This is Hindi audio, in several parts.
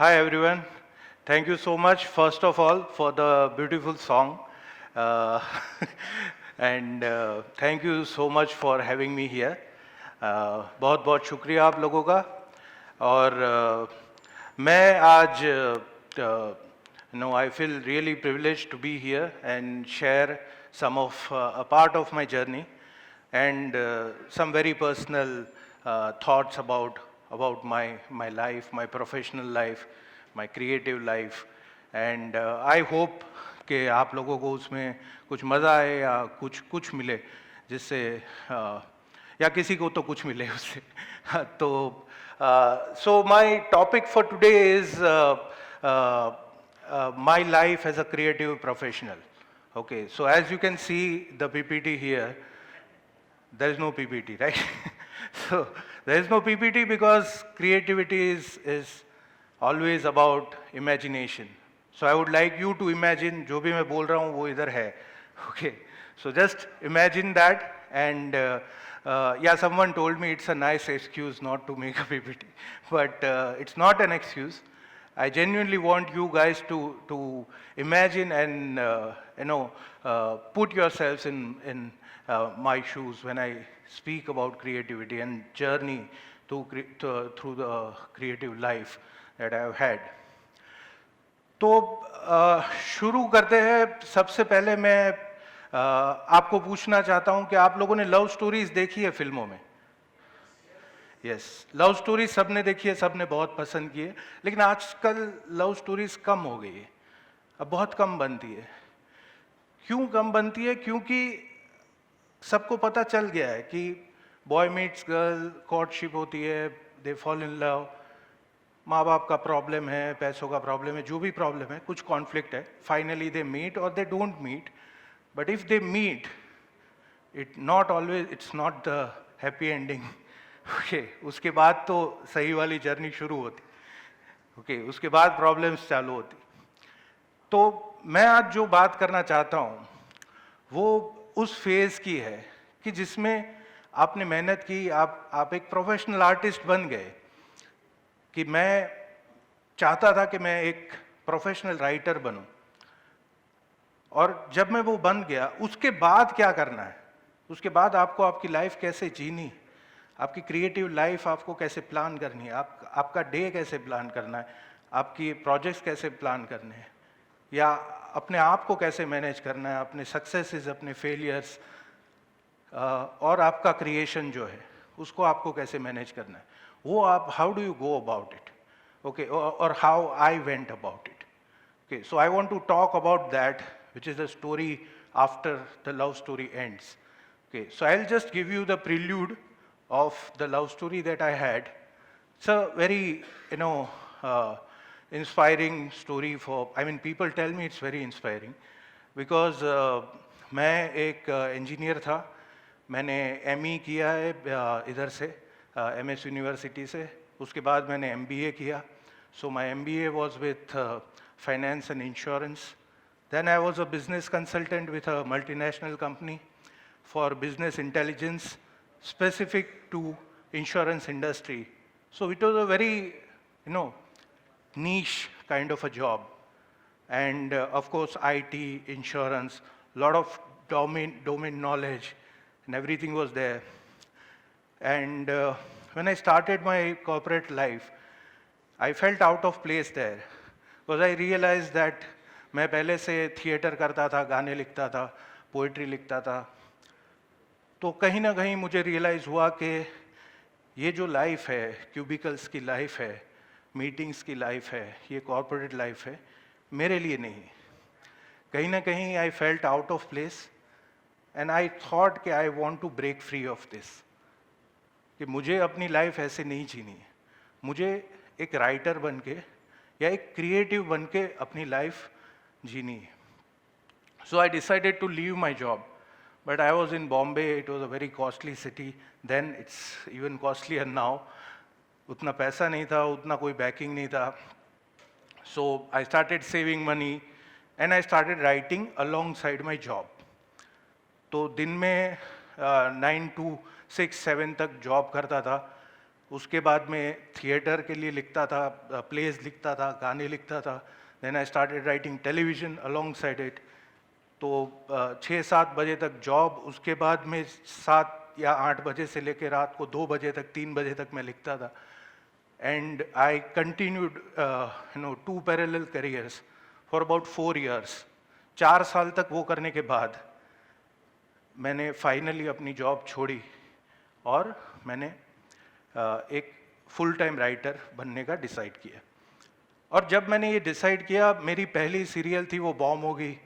Hi everyone. Thank you so much, first of all, for the beautiful song. Uh, and thank you so much for having me here. बहुत बहुत शुक्रिया आप लोगों का और मैं आज I feel really privileged to be here and share some of a part of my journey and some very personal thoughts about my life, my professional life, my creative life, and I hope कि आप लोगों को उसमें कुछ मज़ा आए या कुछ मिले जिससे या किसी को तो कुछ मिले उससे तो so my topic for today is my life as a creative professional. Okay, so as you can see the PPT here, there is no PPT, right? So there is no PPT because creativity is always about imagination. So I would like you to imagine जो भी मैं बोल रहा हूँ वो इधर है. Okay, so just imagine that and yeah, someone told me it's a nice excuse not to make a PPT, but it's not an excuse. I genuinely want you guys to imagine and put yourselves in my shoes when I speak about creativity and journey through the creative life that I have had. तो शुरू करते हैं. सबसे पहले मैं आपको पूछना चाहता हूं कि आप लोगों ने लव स्टोरीज देखी है फिल्मों में? यस, लव स्टोरीज सबने देखी है, सबने बहुत पसंद की है, लेकिन आजकल लव स्टोरीज कम हो गई है, अब बहुत कम बनती है. क्यों कम बनती है? क्योंकि सबको पता चल गया है कि बॉय मीट्स गर्ल, कोर्टशिप होती है, दे फॉल इन लव, माँ बाप का प्रॉब्लम है, पैसों का प्रॉब्लम है, जो भी प्रॉब्लम है, कुछ कॉन्फ्लिक्ट है, फाइनली दे मीट और they don't meet. But if they meet, it's not the happy ending. Okay, उसके बाद तो सही वाली जर्नी शुरू होती. ओके, उसके बाद प्रॉब्लम्स चालू होती. तो मैं आज जो बात करना चाहता हूँ वो उस फेज की है कि जिसमें आपने मेहनत की, आप एक प्रोफेशनल आर्टिस्ट बन गए. कि मैं चाहता था कि मैं एक प्रोफेशनल राइटर बनूं, और जब मैं वो बन गया उसके बाद क्या करना है, उसके बाद आपको आपकी लाइफ कैसे जीनी है, आपकी क्रिएटिव लाइफ आपको कैसे प्लान करनी है, आपका डे कैसे प्लान करना है, आपकी प्रोजेक्ट्स कैसे प्लान करने हैं, या अपने आप को कैसे मैनेज करना है, अपने सक्सेसेस, अपने फेलियर्स, और आपका क्रिएशन जो है उसको आपको कैसे मैनेज करना है, वो आप how do you go about it. Okay, और how I went about it. Okay, so I want to talk about that which is the story after the love story ends. Okay, so I'll just give you the prelude of the love story that I had. It's a very, inspiring story people tell me it's very inspiring because मैं एक इंजीनियर था. मैंने ME किया है इधर से MS यूनिवर्सिटी से. उसके बाद मैंने MBA किया. So my MBA was with finance and insurance. Then I was a business consultant with a multinational company for business intelligence specific to insurance industry. So it was a very, niche kind of a job. And of course, IT, insurance, lot of domain knowledge, and everything was there. And when I started my corporate life, I felt out of place there because I realized that मैं पहले से थिएटर करता था, गाने लिखता था, पोइट्री लिखता था. तो कहीं ना कहीं मुझे रियलाइज़ हुआ कि ये जो लाइफ है, क्यूबिकल्स की लाइफ है, मीटिंग्स की लाइफ है, ये कॉर्पोरेट लाइफ है, मेरे लिए नहीं. कहीं ना कहीं I felt out of place and I thought कि I want to break free of this, कि मुझे अपनी लाइफ ऐसे नहीं जीनी है. मुझे एक राइटर बन के या एक क्रिएटिव बन के अपनी लाइफ जीनी है. So I decided to leave my job, but I was in Bombay. It was a very costly city. Then it's even costlier now. उतना पैसा नहीं था, उतना कोई backing नहीं था. So I started saving money and I started writing alongside my job. तो दिन में 9 to 6, 7 तक जॉब करता था उसके बाद में थिएटर के लिए लिखता था, प्लेज लिखता था, गाने लिखता था. Then I started writing television alongside it. तो 6-7 बजे तक जॉब, उसके बाद में 7 या 8 बजे से लेकर रात को 2 बजे तक, 3 बजे तक मैं लिखता था. And I continued to parallel careers for about 4 years. 4 साल तक वो करने के बाद मैंने फाइनली अपनी जॉब छोड़ी और मैंने एक फुल टाइम राइटर बनने का डिसाइड किया. और जब मैंने ये डिसाइड किया, मेरी पहली सीरियल थी वो बॉम्ब हो गई,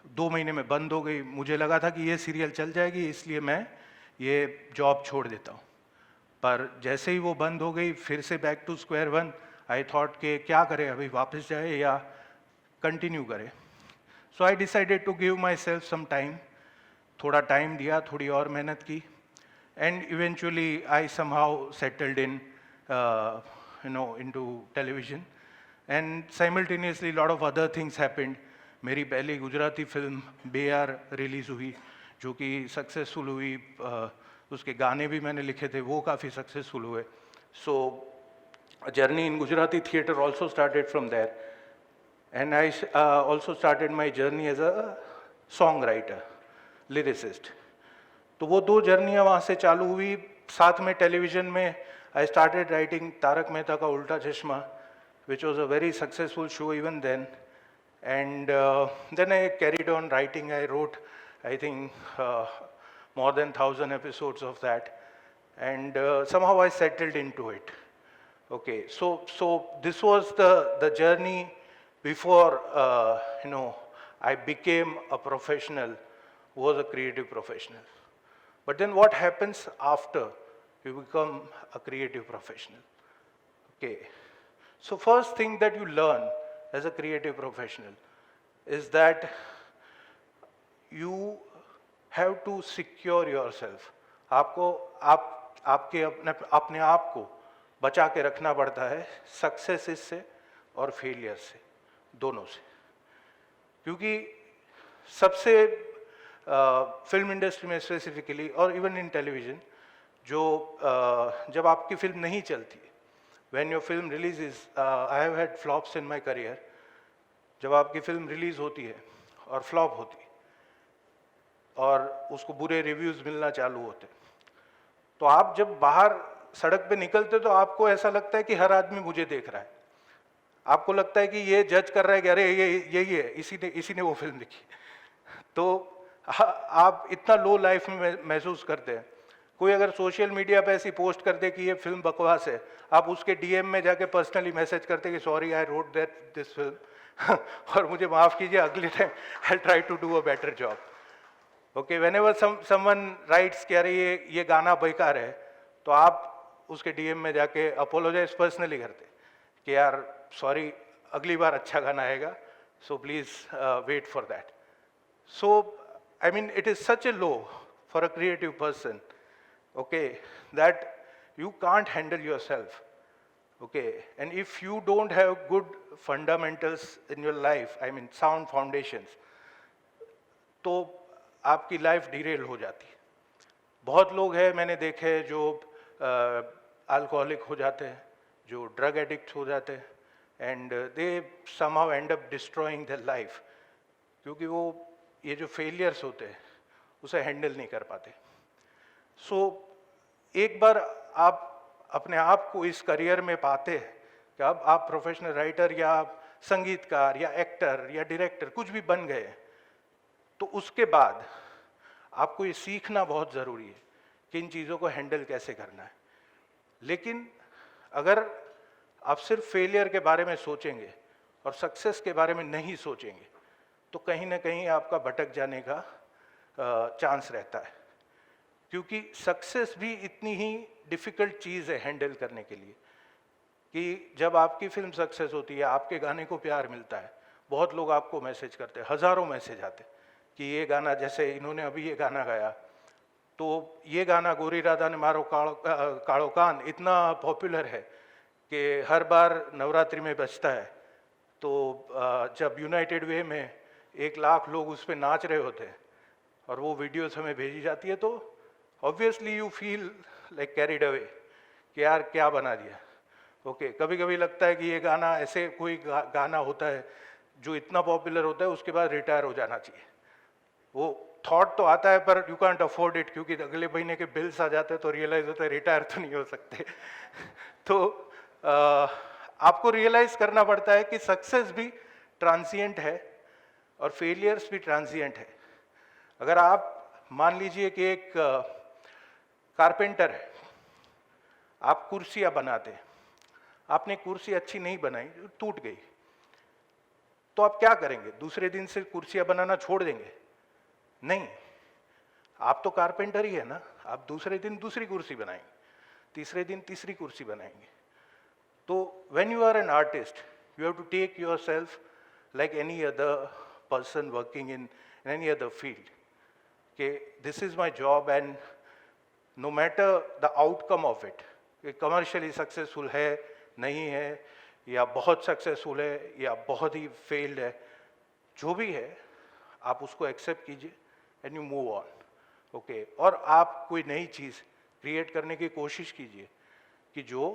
2 महीने में बंद हो गई. मुझे लगा था कि ये सीरियल चल जाएगी, इसलिए मैं ये जॉब छोड़ देता हूँ. पर जैसे ही वो बंद हो गई, फिर से back to square one. I thought कि क्या करें, अभी वापस जाए या कंटिन्यू करें. So I decided to give myself some time. थोड़ा टाइम दिया, थोड़ी और मेहनत की, and eventually I somehow settled in into television, and simultaneously lot of other things happened. मेरी पहली गुजराती फिल्म बेयार रिलीज़ हुई, जो कि सक्सेसफुल हुई. उसके गाने भी मैंने लिखे थे, वो काफ़ी सक्सेसफुल हुए. So journey in Gujarati theatre also started from there, and I also started my journey as a song writer, lyricist. तो वो 2 जर्नियाँ वहाँ से चालू हुई. साथ में टेलीविज़न में I started writing Taarak Mehta ka Ulta चश्मा, which was a very successful show even then. And then I carried on writing. I wrote, I think, more than 1,000 episodes of that. And somehow I settled into it. Okay, so this was the journey before, I became a professional, was a creative professional. But then what happens after you become a creative professional? Okay. So first thing that you learn as a creative professional is that you have to secure yourself. आपको आपके अपने आप को बचा के रखना पड़ता है सक्सेस से और फेलियर से, दोनों से. क्योंकि सबसे फिल्म इंडस्ट्री में स्पेसिफिकली और इवन इन टेलीविजन, जो जब आपकी फिल्म नहीं चलती, when your film releases, I have had flops in my career. जब आपकी फिल्म रिलीज होती है और फ्लॉप होती है और उसको बुरे रिव्यूज़ मिलना चालू होते, तो आप जब बाहर सड़क पे निकलते तो आपको ऐसा लगता है कि हर आदमी मुझे देख रहा है. आपको लगता है कि ये जज कर रहा है कि अरे ये यही है, इसी ने वो फिल्म लिखी. तो आप इतना लो लाइफ में महसूस करते हैं. कोई अगर सोशल मीडिया पे ऐसी पोस्ट कर दे कि ये फिल्म बकवास है, आप उसके डीएम में जाके पर्सनली मैसेज करते कि sorry I wrote this film और मुझे माफ़ कीजिए, अगले time I try to do a better job. Okay, whenever someone writes कि अरे ये गाना बेकार है, तो आप उसके डीएम में जाके अपोलोजाइज पर्सनली करते कि यार सॉरी, अगली बार अच्छा गाना आएगा, so please wait for that. So I mean it is such a low for a creative person, okay, that you can't handle yourself. Okay, and if you don't have good fundamentals in your life, I mean sound foundations, तो आपकी लाइफ डिरेल हो जाती है. बहुत लोग हैं मैंने देखे जो अल्कोहलिक हो जाते हैं, जो ड्रग एडिक्ट हो जाते हैं, and they somehow end up destroying their life, क्योंकि वो ये जो फेलियर्स होते हैं उसे हैंडल नहीं कर पाते. सो एक बार आप अपने आप को इस करियर में पाते हैं कि अब आप प्रोफेशनल राइटर या संगीतकार या एक्टर या डायरेक्टर कुछ भी बन गए, तो उसके बाद आपको ये सीखना बहुत ज़रूरी है कि इन चीज़ों को हैंडल कैसे करना है. लेकिन अगर आप सिर्फ फेलियर के बारे में सोचेंगे और सक्सेस के बारे में नहीं सोचेंगे, तो कहीं ना कहीं आपका भटक जाने का चांस रहता है. क्योंकि सक्सेस भी इतनी ही डिफ़िकल्ट चीज़ है हैंडल करने के लिए कि जब आपकी फिल्म सक्सेस होती है, आपके गाने को प्यार मिलता है, बहुत लोग आपको मैसेज करते हैं, हज़ारों मैसेज आते हैं कि ये गाना, जैसे इन्होंने अभी ये गाना गाया, तो ये गाना गोरी राधा ने मारो काड़ो कान इतना पॉपुलर है कि हर बार नवरात्रि में बजता है. तो जब यूनाइटेड वे में 1 लाख लोग उस पर नाच रहे होते हैं और वो वीडियोस हमें भेजी जाती है, तो obviously you feel like carried away कि यार क्या बना दिया। ओके, कभी कभी लगता है कि ये गाना ऐसे कोई गाना होता है जो इतना पॉपुलर होता है उसके बाद रिटायर हो जाना चाहिए। वो थॉट तो आता है पर यू कांट अफोर्ड इट, क्योंकि अगले महीने के बिल्स आ जाते हैं तो रियलाइज होता है रिटायर तो नहीं हो सकते। तो आपको रियलाइज करना पड़ता है कि सक्सेस भी ट्रांजिएंट है और फेलियर्स भी ट्रांजिएंट है। अगर आप मान लीजिए कि एक कारपेंटर है, आप कुर्सियां बनाते हैं, आपने कुर्सी अच्छी नहीं बनाई, टूट गई, तो आप क्या करेंगे? दूसरे दिन से कुर्सियां बनाना छोड़ देंगे? नहीं, आप तो कारपेंटर ही है ना, आप दूसरे दिन दूसरी कुर्सी बनाएंगे, तीसरे दिन तीसरी कुर्सी बनाएंगे। तो when you are an artist, you have to take yourself like any other person working in any other field, कि this is my job and no matter the outcome of it, कि कमर्शियली सक्सेसफुल है नहीं है, या बहुत सक्सेसफुल है या बहुत ही फेल्ड है, जो भी है आप उसको एक्सेप्ट कीजिए and you move on. Okay, और आप कोई नई चीज़ क्रिएट करने की कोशिश कीजिए कि जो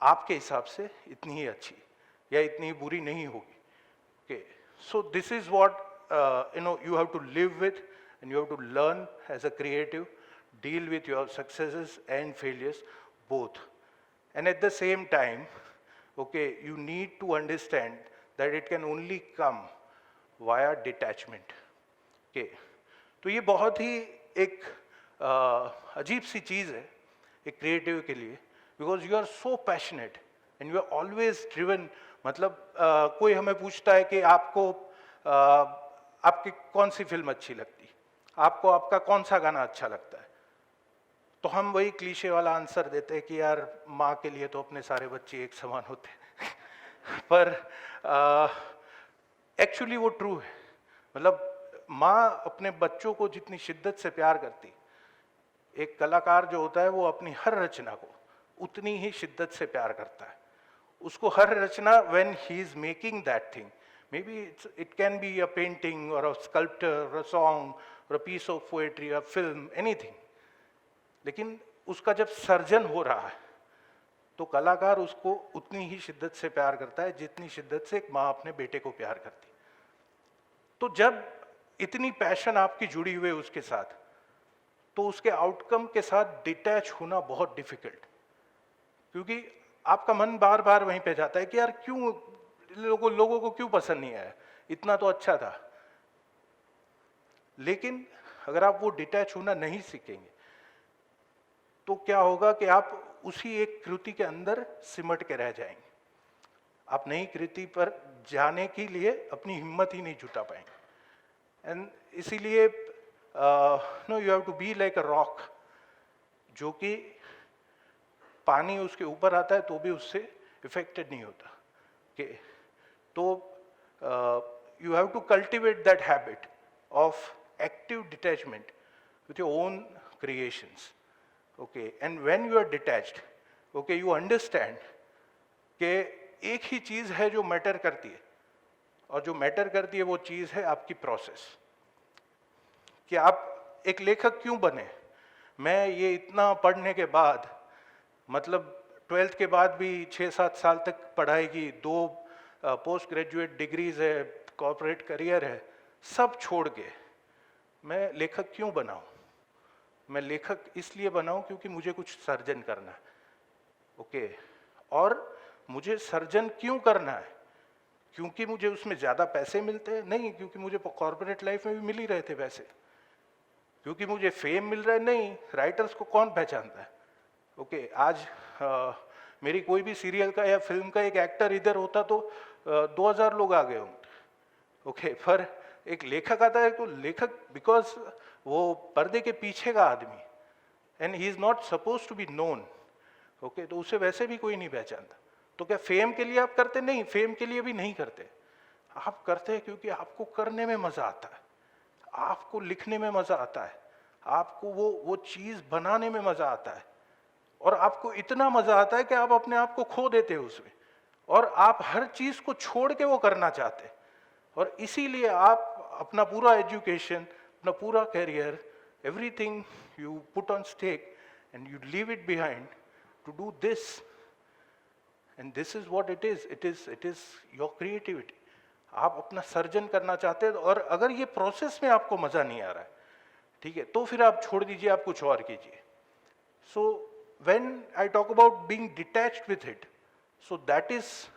आपके हिसाब से इतनी ही अच्छी या इतनी ही बुरी नहीं होगी। Okay, so this is what you have to live with, and you have to learn as a creative, deal with your successes and failures both. And at the same time, okay, you need to understand that it can only come via detachment. Okay, तो ये बहुत ही एक अजीब सी चीज़ है एक क्रिएटिव के लिए, because you are so passionate and you are always driven. मतलब कोई हमें पूछता है कि आपको आपकी कौन सी फिल्म अच्छी लगती, आपको आपका कौन सा गाना अच्छा लगता है, तो हम वही क्लीशे वाला आंसर देते हैं कि यार माँ के लिए तो अपने सारे बच्चे एक समान होते हैं। पर एक्चुअली वो ट्रू है। मतलब माँ अपने बच्चों को जितनी शिद्दत से प्यार करती, एक कलाकार जो होता है वो अपनी हर रचना को उतनी ही शिद्दत से प्यार करता है। उसको हर रचना, when he is making that thing, maybe it can be a painting और अ स्कल्पचर और अ सॉन्ग और a piece of poetry, a film, anything, लेकिन उसका जब सर्जन हो रहा है तो कलाकार उसको उतनी ही शिद्दत से प्यार करता है जितनी शिद्दत से एक माँ अपने बेटे को प्यार करती। तो जब इतनी पैशन आपकी जुड़ी हुई है उसके साथ, तो उसके आउटकम के साथ डिटैच होना बहुत डिफिकल्ट, क्योंकि आपका मन बार बार वहीं पे जाता है कि यार क्यों लोगों को क्यों पसंद नहीं आया, इतना तो अच्छा था। लेकिन अगर आप वो डिटैच होना नहीं सीखेंगे तो क्या होगा कि आप उसी एक कृति के अंदर सिमट के रह जाएंगे। आप नई कृति पर जाने के लिए अपनी हिम्मत ही नहीं जुटा पाएंगे। एंड इसीलिए no, you have to be like a rock, जो कि पानी उसके ऊपर आता है तो भी उससे इफेक्टेड नहीं होता। okay? तो you have to cultivate that habit of active detachment with your own creations. Okay, and when you are detached, okay, you understand कि एक ही चीज़ है जो मैटर करती है, और जो मैटर करती है वो चीज़ है आपकी प्रोसेस, कि आप एक लेखक क्यों बने। मैं ये इतना पढ़ने के बाद, मतलब 12th के बाद भी 6-7 साल तक पढ़ाई की, 2 पोस्ट ग्रेजुएट डिग्रीज है, कॉर्पोरेट करियर है, सब छोड़ के मैं लेखक क्यों बनाऊं? मैं लेखक इसलिए बनाऊं क्योंकि मुझे कुछ सर्जन करना है। ओके, और मुझे सर्जन क्यों करना है? क्योंकि मुझे उसमें ज़्यादा पैसे मिलते हैं? नहीं, क्योंकि मुझे कॉर्पोरेट लाइफ में भी मिल ही रहे थे पैसे। क्योंकि मुझे फेम मिल रहा है? नहीं, राइटर्स को कौन पहचानता है। ओके, आज मेरी कोई भी सीरियल का या फिल्म का एक एक्टर इधर होता तो 2000 लोग आ गए होंगे। ओके, पर एक लेखक आता है तो लेखक, बिकॉज वो पर्दे के पीछे का आदमी, and he is not suppose to be known. Okay, तो उसे वैसे भी कोई नहीं पहचानता। तो क्या फेम के लिए आप करते? नहीं, फेम के लिए भी नहीं करते। आप करते हैं क्योंकि आपको करने में मजा आता है, आपको लिखने में मजा आता है, आपको वो चीज बनाने में मजा आता है, और आपको इतना मजा आता है कि आप अपने आप को खो देते हो उसमें, और आप हर चीज को छोड़ के वो करना चाहते हैं। और इसीलिए आप अपना पूरा एजुकेशन, अपना पूरा career, everything you put on stake and you leave it behind to do this. And this is what it is. It is your creativity. आप अपना सर्जन करना चाहते हैं, और अगर ये प्रोसेस में आपको मजा नहीं आ रहा है, ठीक है, तो फिर आप छोड़ दीजिए, आप कुछ और कीजिए. So when I talk about being detached with it, so that is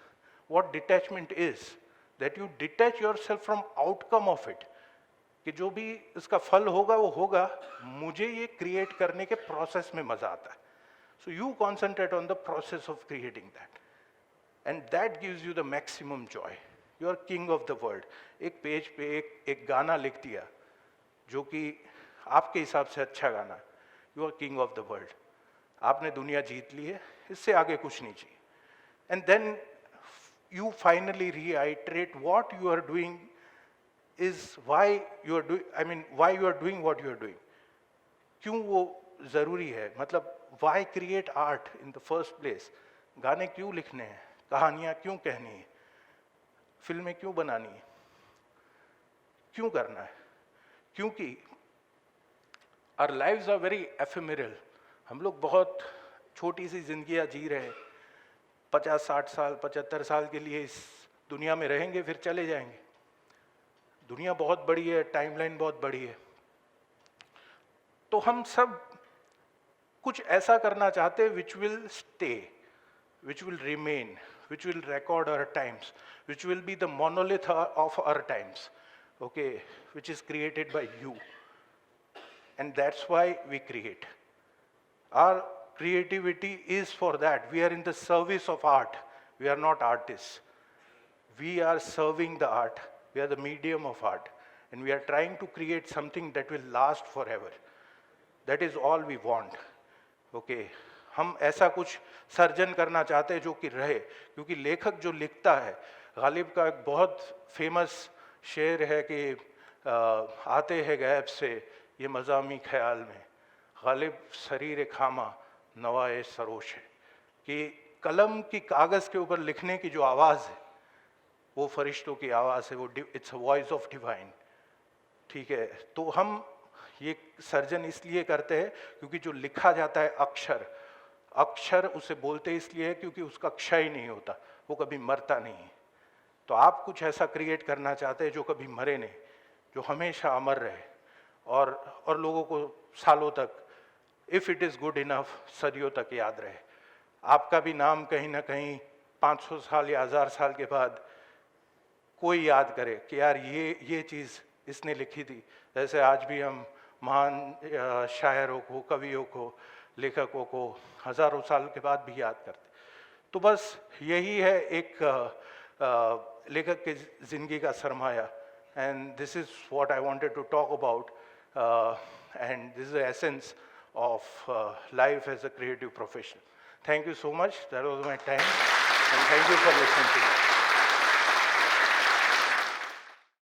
what detachment is, that you detach yourself from outcome of it, कि जो भी इसका फल होगा वो होगा, मुझे ये क्रिएट करने के प्रोसेस में मजा आता है. So you concentrate on the process of creating that, and that gives you the maximum joy. You are king of the world. एक पेज पे एक गाना लिख दिया जो कि आपके हिसाब से अच्छा गाना, you are king of the world. आपने दुनिया जीत ली है, इससे आगे कुछ नहीं चाहिए. And then you finally reiterate what you are doing is why you are doing, I mean why you are doing what you are doing. क्यों वो जरूरी है, मतलब why create art in the first place. गाने क्यों लिखने हैं, कहानियां क्यों कहनी है, फिल्में क्यों बनानी है, क्यों करना है? क्योंकि आवर लाइव्स आर वेरी एफेमेरल. हम लोग बहुत छोटी सी जिंदगियां जी रहे हैं. 50-60 साल 75 साल के लिए इस दुनिया में रहेंगे, फिर चले जाएंगे. दुनिया बहुत बड़ी है, टाइमलाइन बहुत बड़ी है. तो हम सब कुछ ऐसा करना चाहते हैं which will stay, which will remain, which will record our times, which will be the monolith of our times, okay, which is created by you. And that's why we create. Our creativity is for that. We are in the service of art. We are not artists. We are serving the art. We are the medium of art. And we are trying to create something that will last forever. That is all we want, okay. हम ऐसा कुछ सर्जन करना चाहते हैं जो कि रहे, क्योंकि लेखक जो लिखता है, गालिब का एक बहुत फेमस शेर है कि आते हैं गैब से ये मज़ामी ख्याल में, गालिब शरीर खामा नवाए सरोश है. कि कलम की कागज़ के ऊपर लिखने की जो आवाज़ है वो फरिश्तों की आवाज़ है, वो it's a voice of divine, ठीक है. तो हम ये सर्जन इसलिए करते हैं क्योंकि जो लिखा जाता है अक्षर उसे बोलते इसलिए है क्योंकि उसका क्षय नहीं होता, वो कभी मरता नहीं है. तो आप कुछ ऐसा क्रिएट करना चाहते हैं जो कभी मरे नहीं, जो हमेशा अमर रहे और लोगों को सालों तक, if it is good enough, सदियों तक याद रहे. आपका भी नाम कहीं ना कहीं 500 साल या 1000 साल के बाद कोई याद करे कि यार ये चीज़ इसने लिखी थी. जैसे आज भी हम महान शायरों को, कवियों को, लेखकों को हज़ारों साल के बाद भी याद करते. तो बस यही है एक लेखक की ज़िंदगी का सरमाया. And this is what I wanted to talk about, and this is the essence of life as a creative profession. Thank you so much. That was my time, and thank you for listening to me.